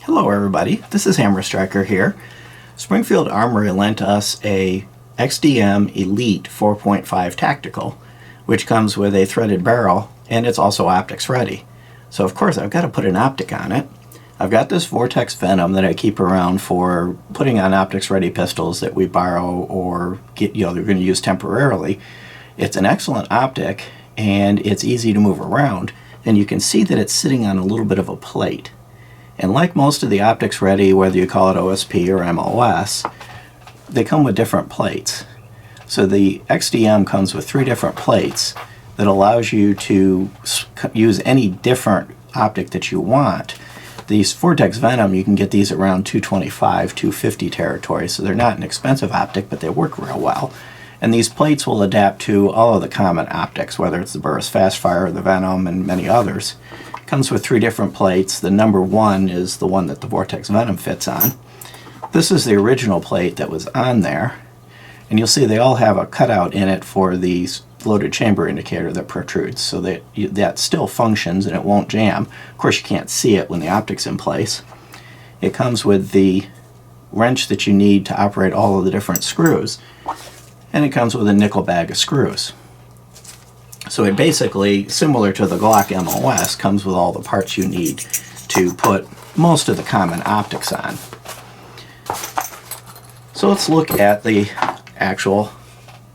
Hello everybody, this is Hammer Striker here. Springfield Armory lent us a XDm Elite 4.5 Tactical, which comes with a threaded barrel and it's also optics ready. So of course I've got to put an optic on it. I've got this Vortex Venom that I keep around for putting on optics ready pistols that we borrow or get, they're going to use temporarily. It's an excellent optic and it's easy to move around, and you can see that it's sitting on a little bit of a plate. And like most of the optics ready, whether you call it OSP or MOS, they come with different plates. So the XDM comes with 3 different plates that allows you to use any different optic that you want. These Vortex Venom, you can get these around $225, $250 territory, so they're not an expensive optic, but they work real well. And these plates will adapt to all of the common optics, whether it's the Burris Fastfire, the Venom, and many others. Comes with 3 different plates. The number 1 is the one that the Vortex Venom fits on. This is the original plate that was on there, and you'll see they all have a cutout in it for the loaded chamber indicator that protrudes, so that still functions and it won't jam. Of course you can't see it when the optic's in place. It comes with the wrench that you need to operate all of the different screws, and it comes with a nickel bag of screws. So it basically, similar to the Glock MOS, comes with all the parts you need to put most of the common optics on. So let's look at the actual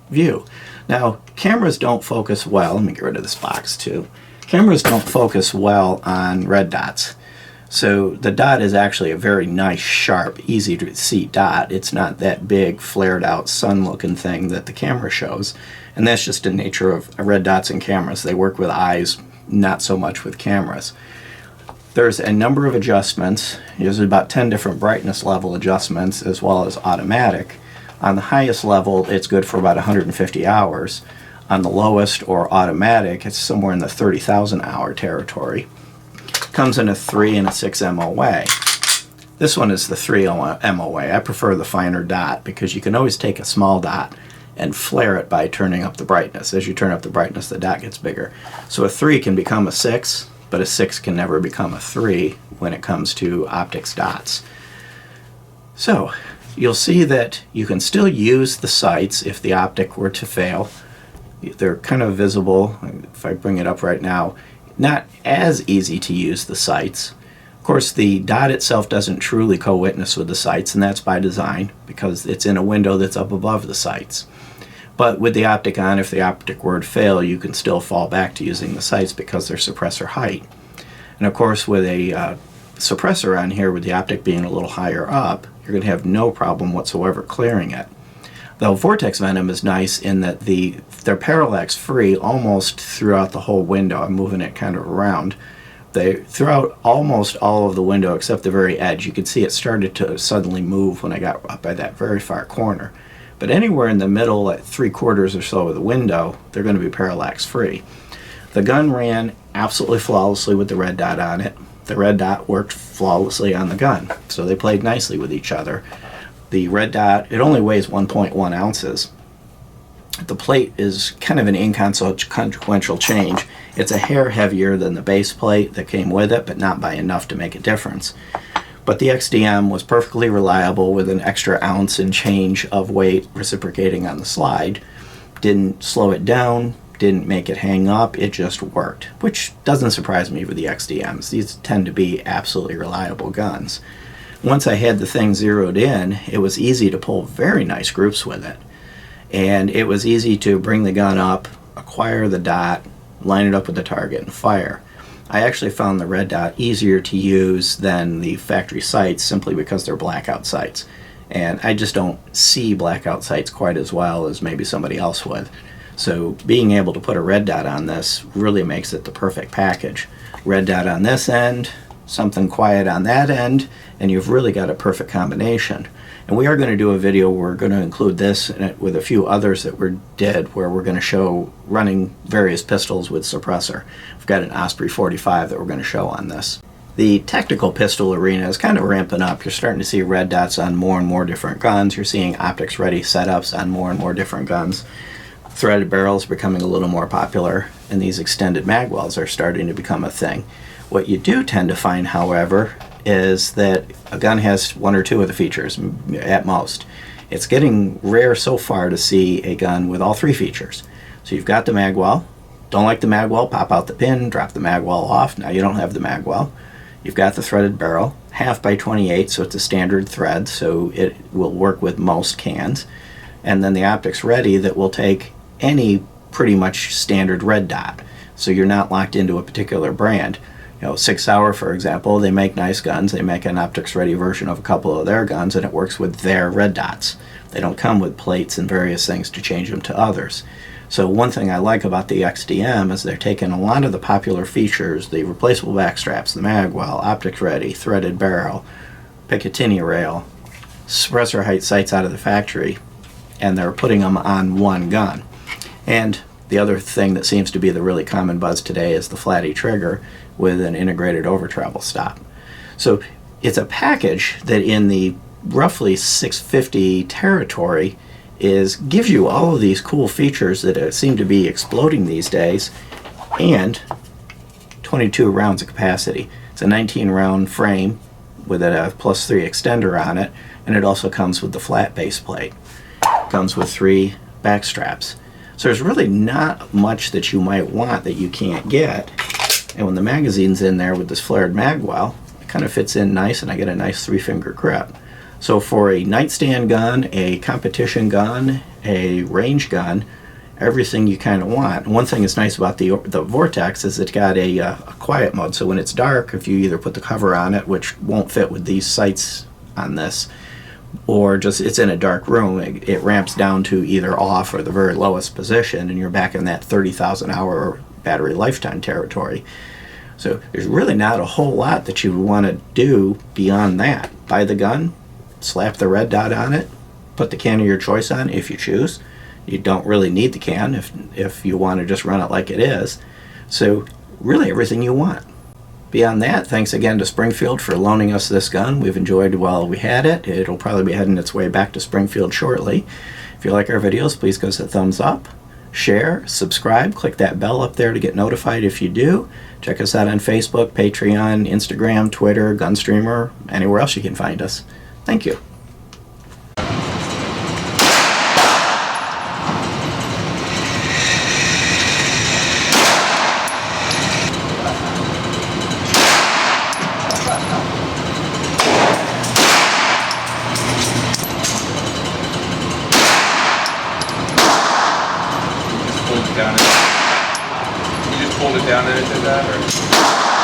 view. Now, cameras don't focus well. Let me get rid of this box too. Cameras don't focus well on red dots. So the dot is actually a very nice, sharp, easy to see dot. It's not that big, flared out, sun-looking thing that the camera shows. And that's just the nature of red dots in cameras. They work with eyes, not so much with cameras. There's a number of adjustments. There's about 10 different brightness level adjustments as well as automatic. On the highest level, it's good for about 150 hours. On the lowest or automatic, it's somewhere in the 30,000 hour territory. Comes in a 3 and a 6 MOA. This one is the 3 MOA. I prefer the finer dot because you can always take a small dot and flare it by turning up the brightness. As you turn up the brightness, the dot gets bigger. So a 3 can become a 6, but a 6 can never become a 3 when it comes to optics dots. So you'll see that you can still use the sights if the optic were to fail. They're kind of visible. If I bring it up right now, not as easy to use the sights. Of course, the dot itself doesn't truly co-witness with the sights, and that's by design because it's in a window that's up above the sights. But with the optic on, if the optic were to fail, you can still fall back to using the sights because they're suppressor height. And of course, with a suppressor on here, with the optic being a little higher up, you're going to have no problem whatsoever clearing it. Though Vortex Venom is nice in that they're parallax free almost throughout the whole window. I'm moving it kind of around. Throughout almost all of the window except the very edge. You can see it started to suddenly move when I got up by that very far corner. But anywhere in the middle at 3/4 or so of the window, they're going to be parallax free. The gun ran absolutely flawlessly with the red dot on it. The red dot worked flawlessly on the gun. So they played nicely with each other. The red dot, it only weighs 1.1 ounces. The plate is kind of an inconsequential change. It's a hair heavier than the base plate that came with it, but not by enough to make a difference. But the XDM was perfectly reliable with an extra ounce and change of weight reciprocating on the slide. Didn't slow it down, didn't make it hang up, it just worked, which doesn't surprise me with the XDMs. These tend to be absolutely reliable guns. Once I had the thing zeroed in, it was easy to pull very nice groups with it. And it was easy to bring the gun up, acquire the dot, line it up with the target, and fire. I actually found the red dot easier to use than the factory sights simply because they're blackout sights. And I just don't see blackout sights quite as well as maybe somebody else would. So being able to put a red dot on this really makes it the perfect package. Red dot on this end, something quiet on that end, and you've really got a perfect combination. And we are going to do a video where we're going to include this in it with a few others that we did, where we're going to show running various pistols with suppressor. We've got an Osprey 45 that we're going to show on this. The tactical pistol arena is kind of ramping up. You're starting to see red dots on more and more different guns. You're seeing optics ready setups on more and more different guns. Threaded barrels becoming a little more popular, and these extended mag wells are starting to become a thing. What you do tend to find, however, is that a gun has one or two of the features at most. It's getting rare so far to see a gun with all three features. So you've got the mag well. Don't like the mag well, pop out the pin, drop the mag well off. Now you don't have the mag well. You've got the threaded barrel, 1/2 by 28, so it's a standard thread, so it will work with most cans. And then the optics ready that will take any pretty much standard red dot, so you're not locked into a particular brand. You know, 6 Hour, for example, they make nice guns. They make an optics ready version of a couple of their guns, and it works with their red dots. They don't come with plates and various things to change them to others. So one thing I like about the XDM is they're taking a lot of the popular features, the replaceable back straps, the mag well, optics ready, threaded barrel, Picatinny rail, suppressor height sights out of the factory, and they're putting them on one gun. And the other thing that seems to be the really common buzz today is the flatty trigger with an integrated over travel stop. So it's a package that in the roughly $650 territory gives you all of these cool features that seem to be exploding these days, and 22 rounds of capacity. It's a 19 round frame with a +3 extender on it, and it also comes with the flat base plate. It comes with 3 back straps. So there's really not much that you might want that you can't get. And when the magazine's in there with this flared mag well, it kind of fits in nice, and I get a nice 3-finger grip. So for a nightstand gun, a competition gun, a range gun, everything you kind of want. And one thing that's nice about the Vortex is it's got a quiet mode. So when it's dark, if you either put the cover on it, which won't fit with these sights on this, or just it's in a dark room, it ramps down to either off or the very lowest position, and you're back in that 30,000 hour battery lifetime territory. So there's really not a whole lot that you want to do beyond that. Buy the gun, slap the red dot on it, put the can of your choice on if you choose. You don't really need the can if you want to just run it like it is. So really everything you want. Beyond that, thanks again to Springfield for loaning us this gun. We've enjoyed it while we had it. It'll probably be heading its way back to Springfield shortly. If you like our videos, please give us a thumbs up, share, subscribe, click that bell up there to get notified if you do. Check us out on Facebook, Patreon, Instagram, Twitter, Gunstreamer, anywhere else you can find us. Thank you. You just pulled it down and it did that, or?